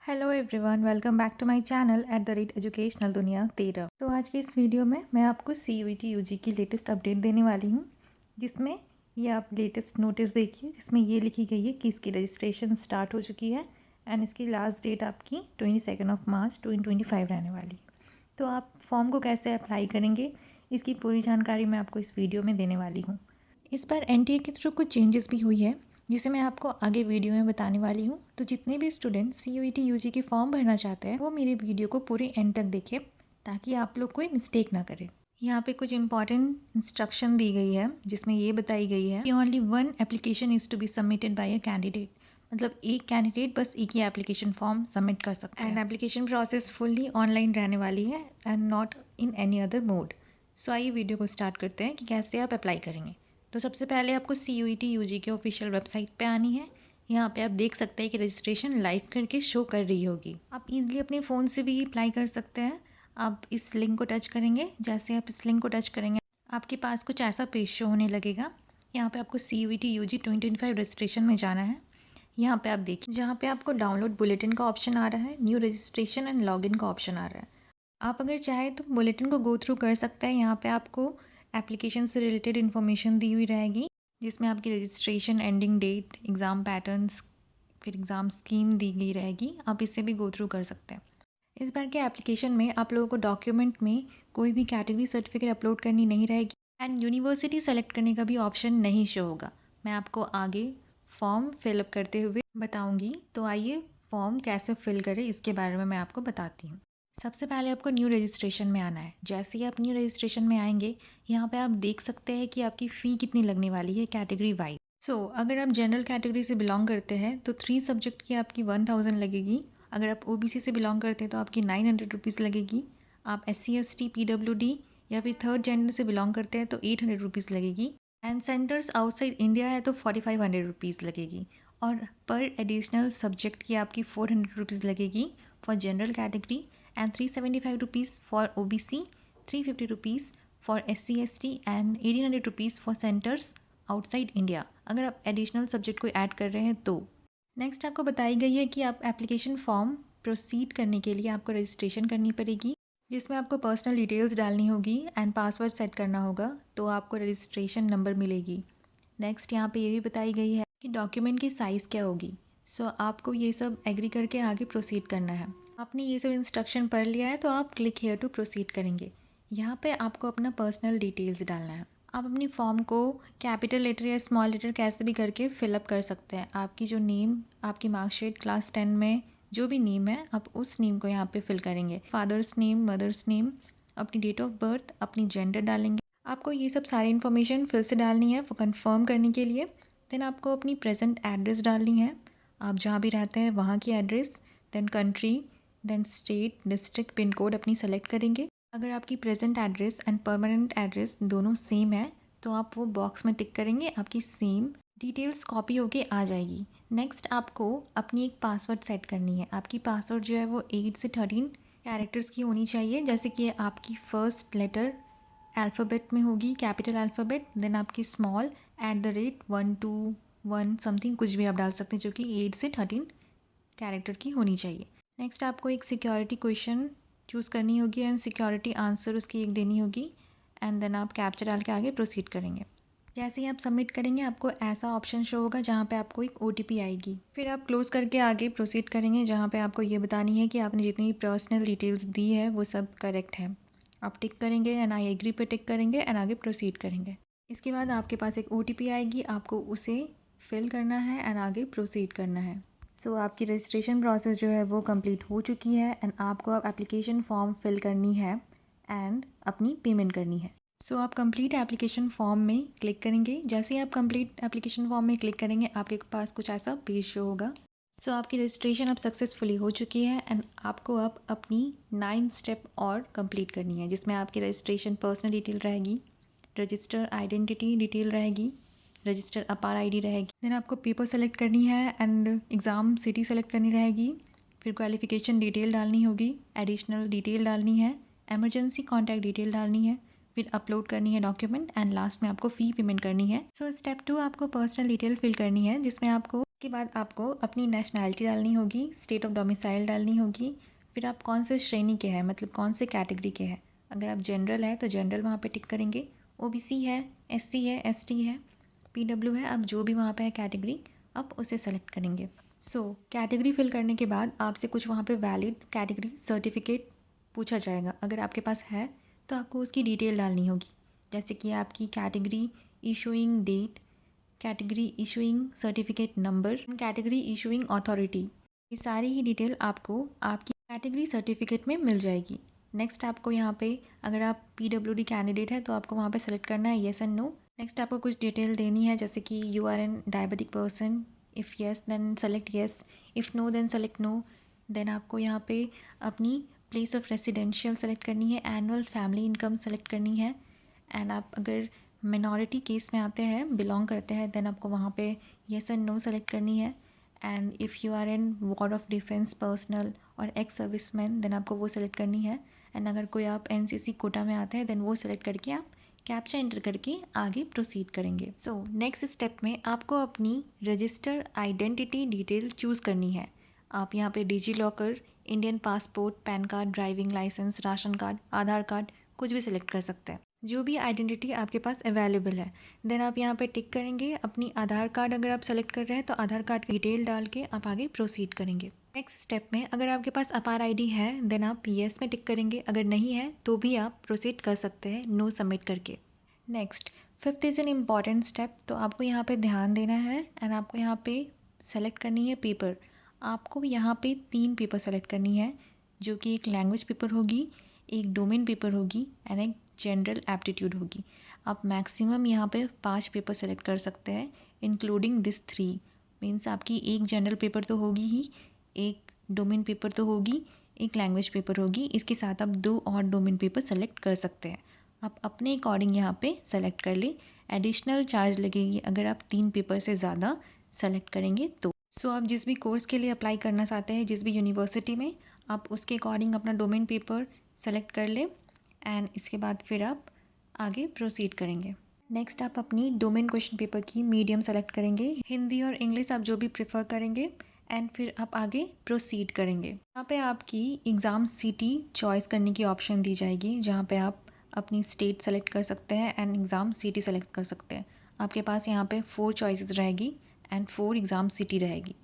Hello everyone, welcome back to my channel @educational Duniya 13। तो आज की इस वीडियो में मैं आपको CUET UG की लेटेस्ट अपडेट देने वाली हूँ, जिसमें ये आप लेटेस्ट नोटिस देखिए, जिसमें ये लिखी गई है कि इसकी रजिस्ट्रेशन स्टार्ट हो चुकी है एंड इसकी लास्ट डेट आपकी 22 मार्च 2025 रहने वाली है। तो आप फॉर्म को कैसे अप्लाई करेंगे, इसकी पूरी जानकारी मैं आपको इस वीडियो में देने वाली हूँ। इस बार NTA के थ्रू कुछ चेंजेस भी हुई है, जिसे मैं आपको आगे वीडियो में बताने वाली हूँ। तो जितने भी स्टूडेंट CUET UG के फॉर्म भरना चाहते हैं वो मेरे वीडियो को पूरे एंड तक देखें, ताकि आप लोग कोई मिस्टेक ना करें। यहाँ पे कुछ इंपॉर्टेंट इंस्ट्रक्शन दी गई है, जिसमें ये बताई गई है कि only one application is to be submitted by a candidate. मतलब एक कैंडिडेट बस एक ही एप्लीकेशन फॉर्म सबमिट कर सकता है and application process fully online रहने वाली है and not in any other mode. So आइए वीडियो को स्टार्ट करते हैं कि कैसे आप अप्लाई करेंगे। तो सबसे पहले आपको CUET UG के ऑफिशियल वेबसाइट पे आनी है। यहाँ पे आप देख सकते हैं कि रजिस्ट्रेशन लाइव करके शो कर रही होगी। आप इजीली अपने फ़ोन से भी अप्लाई कर सकते हैं। आप इस लिंक को टच करेंगे, जैसे आप इस लिंक को टच करेंगे आपके पास कुछ ऐसा पेज शो होने लगेगा। यहाँ पे आपको CUET UG 2025 रजिस्ट्रेशन में जाना है। यहाँ पे आप देखिए, जहाँ पे आपको डाउनलोड बुलेटिन का ऑप्शन आ रहा है, न्यू रजिस्ट्रेशन एंड लॉगिन का ऑप्शन आ रहा है। आप अगर चाहें तो बुलेटिन को गो थ्रू कर सकते हैं। यहाँ पे आपको एप्लीकेशन से रिलेटेड इन्फॉर्मेशन दी हुई रहेगी, जिसमें आपकी registration ending date, exam patterns, फिर एग्ज़ाम स्कीम दी गई रहेगी। आप इससे भी गो थ्रू कर सकते हैं। इस बार के एप्लीकेशन में आप लोगों को डॉक्यूमेंट में कोई भी कैटेगरी सर्टिफिकेट अपलोड करनी नहीं रहेगी एंड यूनिवर्सिटी सेलेक्ट करने का भी ऑप्शन नहीं शो होगा। मैं आपको आगे फॉर्म फिलअप करते हुए बताऊंगी। तो आइए फॉर्म कैसे फिल करें इसके बारे में मैं आपको बताती हूँ। सबसे पहले आपको न्यू रजिस्ट्रेशन में आना है। जैसे ही आप न्यू रजिस्ट्रेशन में आएंगे, यहाँ पे आप देख सकते हैं कि आपकी फ़ी कितनी लगने वाली है कैटेगरी वाइज। अगर आप जनरल कैटेगरी से बिलोंग करते हैं तो 3 सब्जेक्ट की आपकी 1000 लगेगी। अगर आप OBC से बिलोंग करते हैं तो आपकी 900 रुपीज़ लगेगी। आप SC ST PWD या फिर थर्ड जेंडर से बिलोंग करते हैं तो 800 रुपीज़ लगेगी एंड सेंटर्स आउटसाइड इंडिया है तो 4500 रुपीज़ लगेगी। और पर एडिशनल सब्जेक्ट की आपकी 400 रुपीज़ लगेगी for general category and 375 rupees for OBC, 350 rupees for SC ST and 1800 rupees for centers outside India, अगर आप एडिशनल सब्जेक्ट को ऐड कर रहे हैं तो। नेक्स्ट आपको बताई गई है कि आप एप्लीकेशन फॉर्म प्रोसीड करने के लिए आपको रजिस्ट्रेशन करनी पड़ेगी, जिसमें आपको पर्सनल डिटेल्स डालनी होगी एंड पासवर्ड सेट करना होगा, तो आपको रजिस्ट्रेशन नंबर मिलेगी। नेक्स्ट यहाँ पे ये भी बताई गई है कि डॉक्यूमेंट की साइज़ क्या होगी। आपको ये सब एग्री करके आगे प्रोसीड करना है। आपने ये सब इंस्ट्रक्शन पढ़ लिया है तो आप क्लिक हेयर टू प्रोसीड करेंगे। यहाँ पे आपको अपना पर्सनल डिटेल्स डालना है। आप अपनी फॉर्म को कैपिटल लेटर या स्मॉल लेटर कैसे भी करके फिलअप कर सकते हैं। आपकी जो नेम, आपकी मार्कशीट क्लास 10 में जो भी नेम है, आप उस नेम को यहाँ पे फिल करेंगे। फादर्स नेम, मदर्स नेम, अपनी डेट ऑफ बर्थ, अपनी जेंडर डालेंगे। आपको ये सब सारी इन्फॉर्मेशन फिर से डालनी है वो कंफर्म करने के लिए। देन आपको अपनी प्रेजेंट एड्रेस डालनी है, आप जहाँ भी रहते हैं वहाँ की address. Then country, then state, district, pin code अपनी सेलेक्ट करेंगे। अगर आपकी present address and permanent address दोनों सेम है तो आप वो बॉक्स में टिक करेंगे, आपकी सेम डिटेल्स कॉपी होके आ जाएगी। नेक्स्ट आपको अपनी एक पासवर्ड सेट करनी है। आपकी पासवर्ड जो है वो 8 से 13 कैरेक्टर्स की होनी चाहिए। जैसे कि आपकी फ़र्स्ट लेटर अल्फ़ाबेट में होगी, कैपिटल अल्फ़ाबेट, देन आपकी स्मॉल @1 2 1 समथिंग कुछ भी आप डाल सकते हैं, जो कि 8 से 13 कैरेक्टर की होनी चाहिए। नेक्स्ट आपको एक सिक्योरिटी क्वेश्चन चूज़ करनी होगी एंड सिक्योरिटी आंसर उसकी एक देनी होगी एंड देन आप कैप्चर डाल के आगे प्रोसीड करेंगे। जैसे ही आप सबमिट करेंगे आपको ऐसा ऑप्शन शो होगा जहाँ पे आपको एक OTP आएगी। फिर आप क्लोज़ करके आगे प्रोसीड करेंगे, जहाँ पे आपको ये बतानी है कि आपने जितनी पर्सनल डिटेल्स दी है वो सब करेक्ट है। आप टिक करेंगे एंड आई एग्री पे टिक करेंगे एंड आगे प्रोसीड करेंगे। इसके बाद आपके पास एक OTP आएगी, आपको उसे फिल करना है एंड आगे प्रोसीड करना है। आपकी रजिस्ट्रेशन प्रोसेस जो है वो कंप्लीट हो चुकी है एंड आपको अब एप्लीकेशन फॉर्म फिल करनी है एंड अपनी पेमेंट करनी है। आप कंप्लीट एप्लीकेशन फॉर्म में क्लिक करेंगे। जैसे ही आप कंप्लीट एप्लीकेशन फॉर्म में क्लिक करेंगे आपके पास कुछ ऐसा पेज शो होगा। आपकी रजिस्ट्रेशन अब सक्सेसफुली हो चुकी है एंड आपको अब अपनी 9 स्टेप और कंप्लीट करनी है, जिसमें आपकी रजिस्ट्रेशन पर्सनल डिटेल रहेगी, रजिस्टर आइडेंटिटी डिटेल रहेगी, रजिस्टर अपार ID रहेगी। देन आपको पेपर सेलेक्ट करनी है एंड एग्ज़ाम सिटी सेलेक्ट करनी रहेगी। फिर क्वालिफ़िकेशन डिटेल डालनी होगी, एडिशनल डिटेल डालनी है, एमरजेंसी कॉन्टैक्ट डिटेल डालनी है, फिर अपलोड करनी है डॉक्यूमेंट एंड लास्ट में आपको फ़ी पेमेंट करनी है। स्टेप 2 आपको पर्सनल डिटेल फिल करनी है, जिसमें आपको उसके बाद आपको अपनी नेशनैलिटी डालनी होगी, स्टेट ऑफ डोमिसाइल डालनी होगी, फिर आप कौन से श्रेणी के हैं, मतलब कौन से कैटेगरी के हैं। अगर आप जनरल है तो जनरल वहाँ पे टिक करेंगे, ओबीसी है, एससी है, एसटी है, पीडब्ल्यू है, आप जो भी वहाँ पे है कैटेगरी आप उसे सेलेक्ट करेंगे। कैटेगरी फिल करने के बाद आपसे कुछ वहाँ पे वैलिड कैटेगरी सर्टिफिकेट पूछा जाएगा। अगर आपके पास है तो आपको उसकी डिटेल डालनी होगी, जैसे कि आपकी category issuing date, category issuing certificate number, category issuing authority. ये सारी ही डिटेल आपको आपकी कैटेगरी सर्टिफिकेट में मिल जाएगी। नेक्स्ट आपको यहाँ पे अगर आप पीडब्ल्यूडी कैंडिडेट है तो आपको वहाँ पे सेलेक्ट करना है येस एंड नो। नेक्स्ट आपको कुछ डिटेल देनी है, जैसे कि you are an diabetic person, if yes then select yes, if no then select no. Then आपको यहाँ पे अपनी प्लेस ऑफ रेसिडेंशियल सेलेक्ट करनी है, एनुअल फैमिली इनकम सेलेक्ट करनी है, एंड आप अगर मिनॉरिटी केस में आते हैं, बिलोंग करते हैं, देन आपको वहाँ पे येस एंड नो सेलेक्ट करनी है। And if you are in ward of defence personnel और एक्स सर्विसमैन देन आपको वो सेलेक्ट करनी है। एंड अगर कोई आप एनसीसी कोटा में आते हैं देन वो सेलेक्ट करके आप कैप्चा एंटर करके आगे प्रोसीड करेंगे। नेक्स्ट स्टेप में आपको अपनी रजिस्टर आइडेंटिटी डिटेल चूज़ करनी है। आप यहाँ पे DigiLocker, Indian passport, PAN card, driving license, ration card, Aadhaar card कुछ भी सिलेक्ट कर सकते हैं, जो भी आइडेंटिटी आपके पास अवेलेबल है। देन आप यहाँ पे टिक करेंगे अपनी आधार कार्ड, अगर आप सेलेक्ट कर रहे हैं तो आधार कार्ड की डिटेल डाल के आप आगे प्रोसीड करेंगे। नेक्स्ट स्टेप में अगर आपके पास अपार आईडी है देन आप येस में टिक करेंगे, अगर नहीं है तो भी आप प्रोसीड कर सकते हैं नो सबमिट करके। Next fifth is an important step, तो आपको यहाँ पे ध्यान देना है एंड आपको यहाँ पे सेलेक्ट करनी है पेपर। आपको यहाँ पे 3 पेपर सेलेक्ट करनी है, जो कि एक लैंग्वेज पेपर होगी, एक डोमेन पेपर होगी एंड एक जनरल एप्टीट्यूड होगी। आप मैक्सिमम यहाँ पे 5 पेपर सेलेक्ट कर सकते हैं, इंक्लूडिंग दिस 3। मीन्स आपकी एक जनरल पेपर तो होगी ही, एक डोमेन पेपर तो होगी, एक लैंग्वेज पेपर होगी, इसके साथ आप 2 और डोमेन पेपर सेलेक्ट कर सकते हैं। आप अपने अकॉर्डिंग यहाँ पे सेलेक्ट कर ले। एडिशनल चार्ज लगेगी अगर आप 3 पेपर से ज़्यादा सेलेक्ट करेंगे तो। आप जिस भी कोर्स के लिए अप्लाई करना चाहते हैं, जिस भी यूनिवर्सिटी में, आप उसके अकॉर्डिंग अपना डोमेन पेपर सेलेक्ट कर ले एंड इसके बाद फिर आप आगे प्रोसीड करेंगे। नेक्स्ट आप अपनी डोमेन क्वेश्चन पेपर की मीडियम सेलेक्ट करेंगे, हिंदी और इंग्लिश आप जो भी प्रेफर करेंगे, एंड फिर आप आगे प्रोसीड करेंगे। यहाँ पे आपकी एग्ज़ाम सिटी चॉइस करने की ऑप्शन दी जाएगी, जहाँ पे आप अपनी स्टेट सेलेक्ट कर सकते हैं एंड एग्ज़ाम सिटी सेलेक्ट कर सकते हैं। आपके पास यहाँ पे 4 चॉइसेस रहेगी एंड 4 एग्ज़ाम सिटी रहेगी।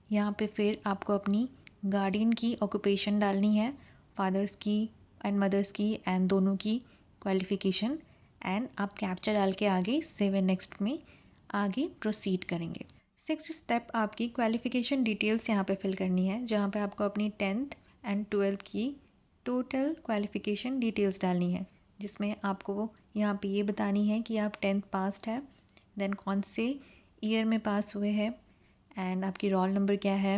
यहाँ पे फिर आपको अपनी गार्डियन की ऑक्यूपेशन डालनी है, फादर्स की एंड मदर्स की एंड दोनों की क्वालिफ़िकेशन, एंड आप कैप्चा डाल के आगे सेव एंड नेक्स्ट में आगे प्रोसीड करेंगे। 6th स्टेप आपकी क्वालिफ़िकेशन डिटेल्स यहाँ पे फिल करनी है, जहाँ पे आपको अपनी 10th एंड 12th की टोटल क्वालिफ़िकेशन डिटेल्स डालनी है, जिसमें आपको यहाँ पे ये बतानी है कि आप 10th पास्ड है, देन कौन से ईयर में पास हुए हैं, एंड आपकी रोल नंबर क्या है,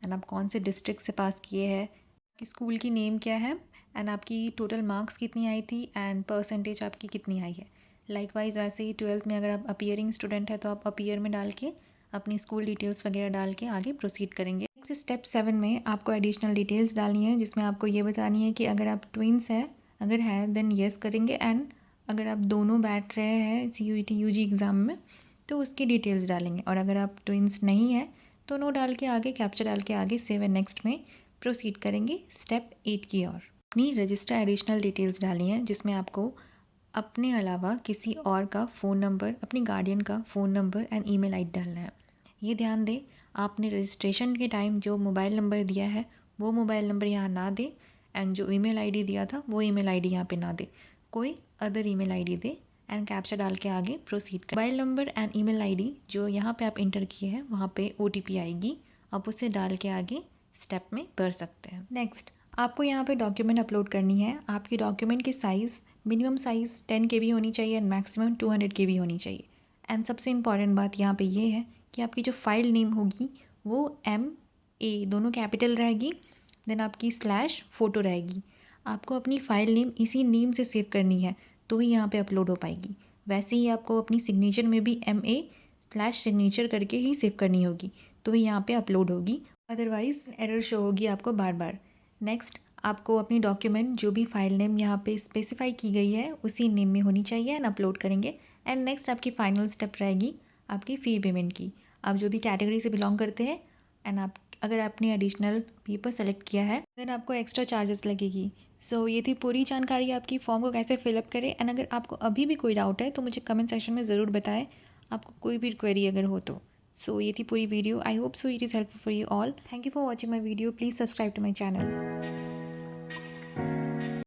एंड आप कौन से डिस्ट्रिक्ट से पास किए हैं, आपकी स्कूल की नेम क्या है, एंड आपकी टोटल मार्क्स कितनी आई थी एंड परसेंटेज आपकी कितनी आई है। लाइकवाइज वैसे ही 12th में अगर आप अपीयरिंग स्टूडेंट है तो आप अपीयर में डाल के अपनी स्कूल डिटेल्स वगैरह डाल के आगे प्रोसीड करेंगे। नेक्स्ट स्टेप 7 में आपको एडिशनल डिटेल्स डालनी है, जिसमें आपको ये बतानी है कि अगर आप ट्विंस है, अगर है देन येस करेंगे, एंड अगर आप दोनों बैठ रहे हैं CUET UG एग्ज़ाम में तो उसकी डिटेल्स डालेंगे, और अगर आप ट्विंस नहीं है तो नो डाल के आगे कैप्चा डाल के आगे सेव एंड नेक्स्ट में प्रोसीड करेंगे स्टेप 8 की ओर। अपनी रजिस्टर एडिशनल डिटेल्स डाली हैं, जिसमें आपको अपने अलावा किसी और का फ़ोन नंबर, अपनी गार्डियन का phone number and email ID डालना है। ये ध्यान दें, आपने रजिस्ट्रेशन के टाइम जो मोबाइल नंबर दिया है वो मोबाइल नंबर यहाँ ना दे, एंड जो ईमेल आईडी दिया था वो ईमेल आईडी यहाँ पे ना दे, कोई other email ID they, and captcha डाल के आगे प्रोसीड कर। Mobile number and email ID जो यहाँ पे आप इंटर किए हैं वहाँ पे OTP आएगी, आप उसे डाल के आगे स्टेप में बढ़ सकते हैं। नेक्स्ट आपको यहाँ पे डॉक्यूमेंट अपलोड करनी है। आपकी डॉक्यूमेंट की साइज़ मिनिमम साइज़ 10 KB होनी चाहिए एंड मैक्सिमम 200 KB होनी चाहिए। एंड सबसे इम्पॉर्टेंट बात यहाँ पे ये है कि आपकी जो फाइल नेम होगी वो MA दोनों कैपिटल रहेगी, देन आपकी /फोटो रहेगी। आपको अपनी फ़ाइल नेम इसी नेम से सेव करनी है तो ही यहाँ पे अपलोड हो पाएगी। वैसे ही आपको अपनी सिग्नेचर में भी MA/सिग्नेचर करके ही सेव करनी होगी तो ही यहाँ पे अपलोड होगी, अदरवाइज़ एरर शो होगी आपको बार बार। नेक्स्ट आपको अपनी डॉक्यूमेंट जो भी फाइल नेम यहाँ पे स्पेसिफाई की गई है उसी नेम में होनी चाहिए एंड अपलोड करेंगे। एंड नेक्स्ट आपकी फ़ाइनल स्टेप रहेगी आपकी फ़ी पेमेंट की। आप जो भी कैटेगरी से बिलोंग करते हैं एंड आप अगर आपने एडिशनल पेपर सेलेक्ट किया है देन आपको एक्स्ट्रा चार्जेस लगेगी। सो ये थी पूरी जानकारी आपकी फॉर्म को कैसे फिलअप करें। एंड अगर आपको अभी भी कोई डाउट है तो मुझे कमेंट सेक्शन में ज़रूर बताएं, आपको कोई भी क्वेरी अगर हो तो। सो ये थी पूरी video. I hope so it is helpful for you all. Thank you for watching my video. Please subscribe to my channel.